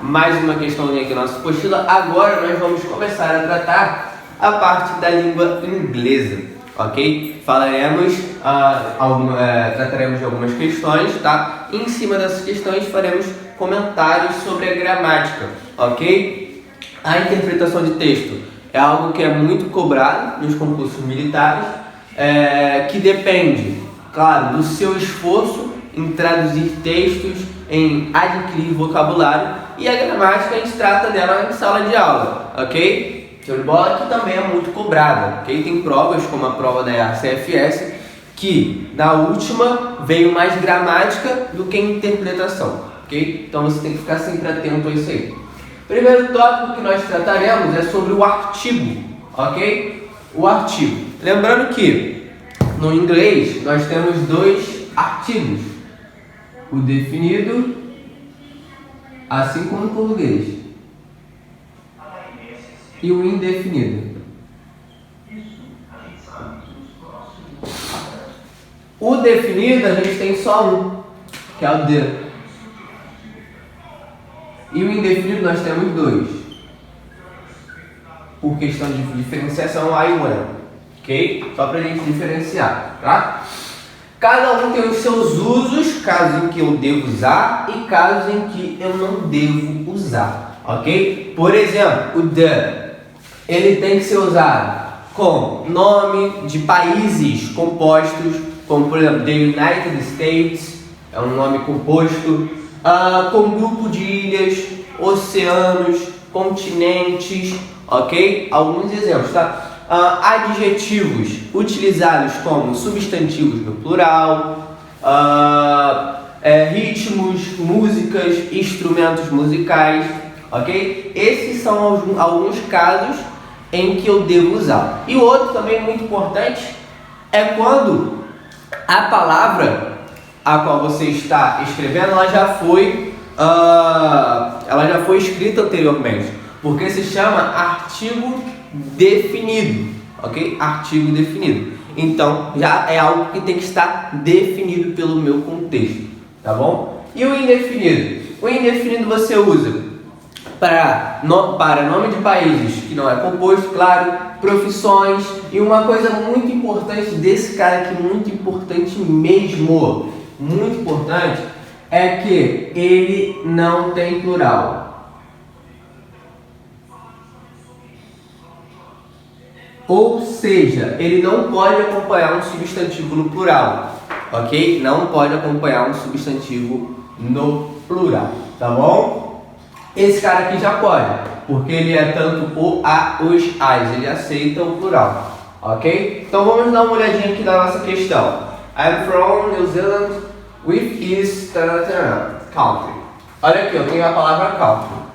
mais uma questãozinha aqui na nossa apostila. Agora nós vamos começar a tratar a parte da língua inglesa, ok? Trataremos de algumas questões, tá? E em cima dessas questões faremos comentários sobre a gramática, ok? A interpretação de texto é algo que é muito cobrado nos concursos militares, que depende, claro, do seu esforço em traduzir textos, em adquirir vocabulário, e a gramática a gente trata dela em sala de aula, ok? Show de bola, que também é muito cobrada, ok? Tem provas, como a prova da CFS, que na última veio mais gramática do que interpretação, ok? Então você tem que ficar sempre atento a isso aí. Primeiro tópico que nós trataremos é sobre o artigo, ok? O artigo. Lembrando que no inglês nós temos dois artigos, o definido, assim como no português, e o indefinido. O definido a gente tem só um, que é o the. E o indefinido nós temos dois, por questão de diferenciação, I e when, ok? Só pra gente diferenciar, tá? Cada um tem os seus usos, casos em que eu devo usar e casos em que eu não devo usar, ok? Por exemplo, o the, ele tem que ser usado com nome de países compostos, como por exemplo, the United States, é um nome composto, com grupo de ilhas, oceanos, continentes, ok? Alguns exemplos, tá? Adjetivos utilizados como substantivos no plural, ritmos, músicas, instrumentos musicais, ok? Esses são alguns casos em que eu devo usar. E o outro também muito importante é quando a palavra a qual você está escrevendo, ela já foi escrita anteriormente, porque se chama artigo definido, ok? Artigo definido. Então, já é algo que tem que estar definido pelo meu contexto, tá bom? E o indefinido? O indefinido você usa para nome de países que não é composto, claro, profissões, e uma coisa muito importante desse cara aqui, muito importante mesmo, muito importante, é que ele não tem plural. Ou seja, ele não pode acompanhar um substantivo no plural, ok? Não pode acompanhar um substantivo no plural, tá bom? Esse cara aqui já pode, porque ele é tanto o, a, os, as, ele aceita o plural, ok? Então vamos dar uma olhadinha aqui na nossa questão. I'm from New Zealand with his country. Olha aqui, eu tenho a palavra country.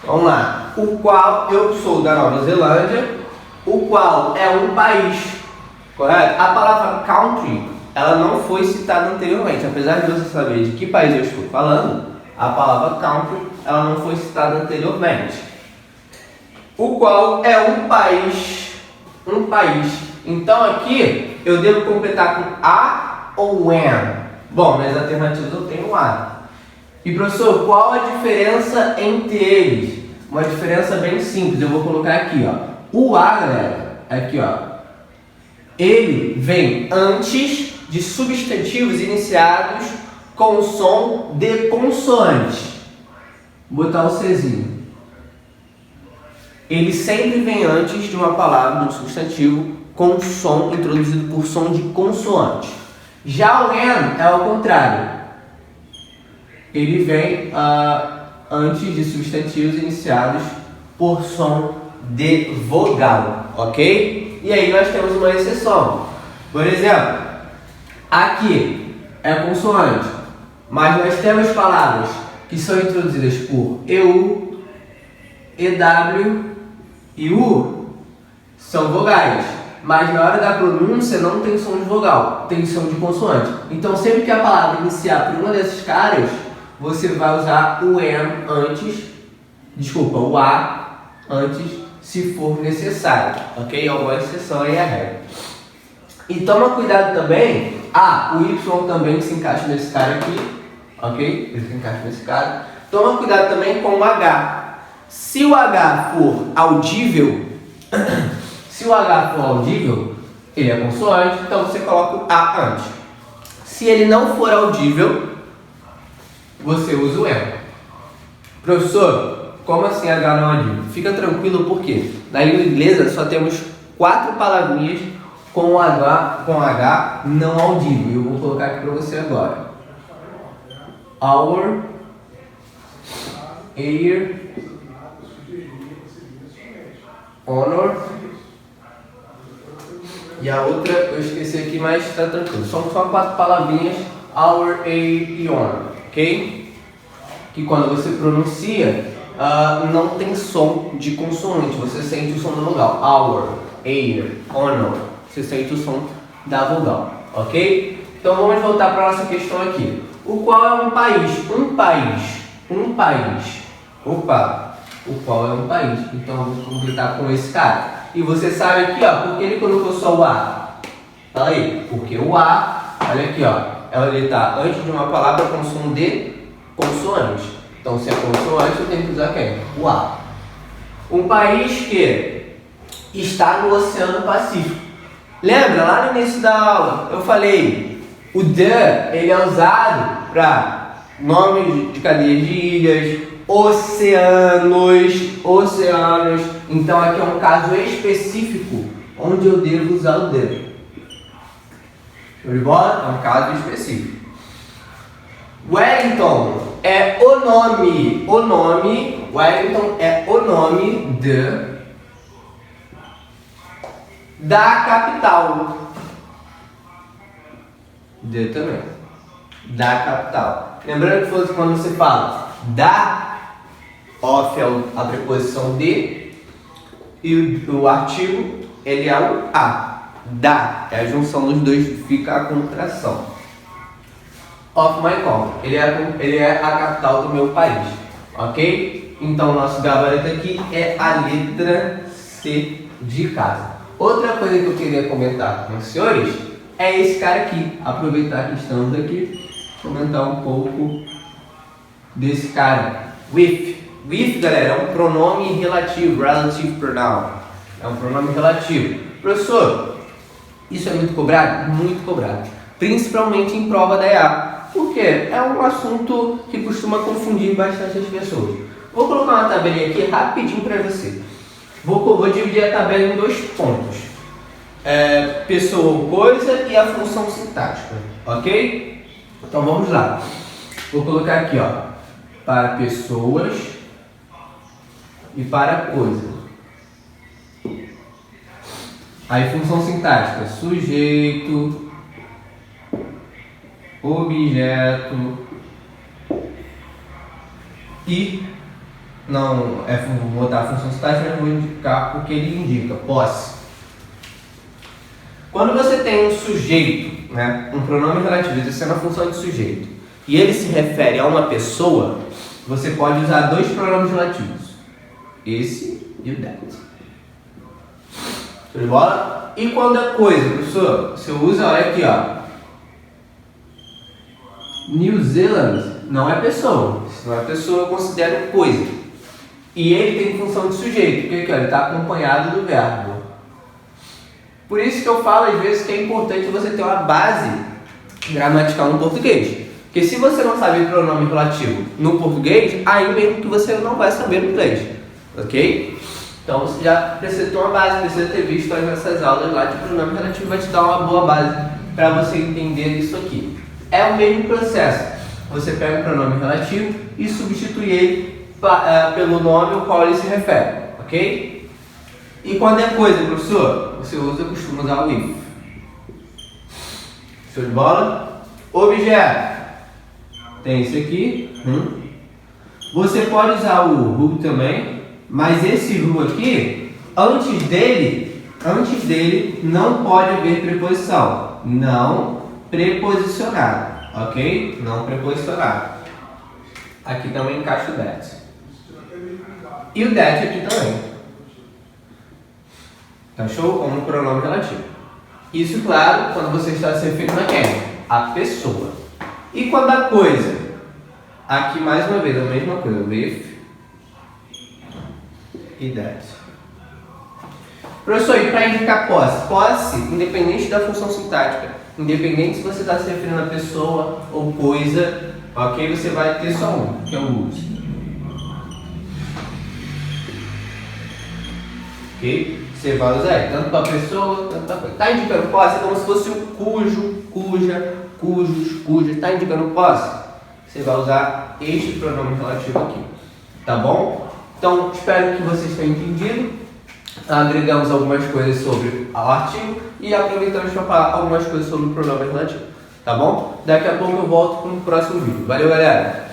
Vamos lá. O qual, eu sou da Nova Zelândia, o qual é um país, correto? A palavra country, ela não foi citada anteriormente. Apesar de você saber de que país eu estou falando, a palavra country, ela não foi citada anteriormente. O qual é um país. Um país. Então aqui, eu devo completar com a ou when? Bom, nas alternativas eu tenho a. E professor, qual a diferença entre eles? Uma diferença bem simples, eu vou colocar aqui, ó. O a, galera, aqui, ó, ele vem antes de substantivos iniciados com o som de consoante. Vou botar o Czinho. Ele sempre vem antes de uma palavra, de um substantivo, com som introduzido por som de consoante. Já o when é ao contrário. Ele vem antes de substantivos iniciados por som de vogal, ok? E aí nós temos uma exceção. Por exemplo, aqui é consoante, mas nós temos palavras que são introduzidas por EU, EW e U, são vogais, mas na hora da pronúncia não tem som de vogal, tem som de consoante. Então sempre que a palavra iniciar por uma desses caras, você vai usar o am antes, o a antes, se for necessário, ok? Alguma exceção aí é a regra. E toma cuidado também, o Y também se encaixa nesse cara aqui, ok? Ele se encaixa nesse cara. Toma cuidado também com o H. Se o H for audível, ele é consoante, então você coloca o A antes. Se ele não for audível, você usa o M. Professor, como assim H não audível? Fica tranquilo, porque na língua inglesa só temos 4 palavrinhas com H não audível. Eu vou colocar aqui para você agora. Our, air, honor. E a outra eu esqueci aqui, mas está tranquilo. São só 4 palavrinhas, our, air e honor, ok? Que quando você pronuncia, não tem som de consoante, você sente o som da vogal. Our, air, honor, você sente o som da vogal, ok? Então vamos voltar para a nossa questão aqui. O qual é um país? Um país. Opa, o qual é um país? Então vamos completar com esse cara. E você sabe aqui, por que ele colocou só o A? Fala aí, porque o A, olha aqui, ele está antes de uma palavra com som de consoante. Então, se é consoante, eu tenho que usar quem? O A. Um país que está no Oceano Pacífico. Lembra, lá no início da aula, eu falei, o the, ele é usado para nomes de cadeias de ilhas, oceanos. Então, aqui é um caso específico onde eu devo usar o the. Show de bola? É um caso específico. Wellington é o nome. Wellington é o nome da capital. De também. Da capital. Lembrando que quando você fala da, off é a preposição de, e o artigo ele é o a. Da é a junção dos dois, fica a contração. Of my country. Ele é a capital do meu país. Ok? Então, o nosso gabarito aqui é a letra C de casa. Outra coisa que eu queria comentar com os senhores é esse cara aqui. Aproveitar que estamos aqui, comentar um pouco desse cara. With. With, galera, é um pronome relativo. Relative pronoun. É um pronome relativo. Professor, isso é muito cobrado? Muito cobrado. Principalmente em prova da EA. Porque é um assunto que costuma confundir bastante as pessoas. Vou colocar uma tabelinha aqui rapidinho para você. Vou dividir a tabela em 2 pontos. Pessoa ou coisa e a função sintática. Ok? Então vamos lá. Vou colocar aqui, para pessoas e para coisa. Aí função sintática, sujeito, objeto e não vou botar a função sintática, mas vou indicar o que ele indica, posse. Quando você tem um sujeito, um pronome relativo exercendo a função de sujeito, e ele se refere a uma pessoa, você pode usar 2 pronomes relativos, esse e o that. Show de bola? E quando é coisa, professor, você usa, olha aqui, New Zealand não é pessoa. Se não é pessoa, eu considero coisa. E ele tem função de sujeito, porque ele está acompanhado do verbo. Por isso que eu falo às vezes que é importante você ter uma base gramatical no português. Porque se você não sabe pronome relativo no português, aí mesmo que você não vai saber no inglês. Ok? Então você já precisa ter uma base, precisa ter visto essas aulas lá de pronome relativo, vai te dar uma boa base para você entender isso aqui. É o mesmo processo. Você pega o pronome relativo e substitui ele pelo nome ao qual ele se refere, ok? E quando é coisa, professor, você costuma usar o if. Show de bola? Objeto. Tem esse aqui. Você pode usar o who também, mas esse who aqui, antes dele não pode haver preposição. Não preposicionado, ok? Não preposicionado. Aqui também encaixa o that. E o that aqui também. Tá show? Como pronome relativo. Isso, claro, quando você está se referindo a quem? A pessoa. E quando a coisa? Aqui, mais uma vez, a mesma coisa. With e that. Professor, e para indicar posse? Posse, independente da função sintática, independente se você está se referindo a pessoa ou coisa, ok? Você vai ter só um, que é o use. Ok? Você vai usar ele, tanto para a pessoa, tanto para a coisa. Está indicando posse? É como se fosse o cujo, cuja, cujos, cujas. Está indicando posse? Você vai usar este pronome relativo aqui. Tá bom? Então, espero que vocês tenham entendido. Agregamos algumas coisas sobre o artigo e aproveitamos para falar algumas coisas sobre o pronome relativo. Tá bom? Daqui a pouco eu volto com o próximo vídeo. Valeu, galera!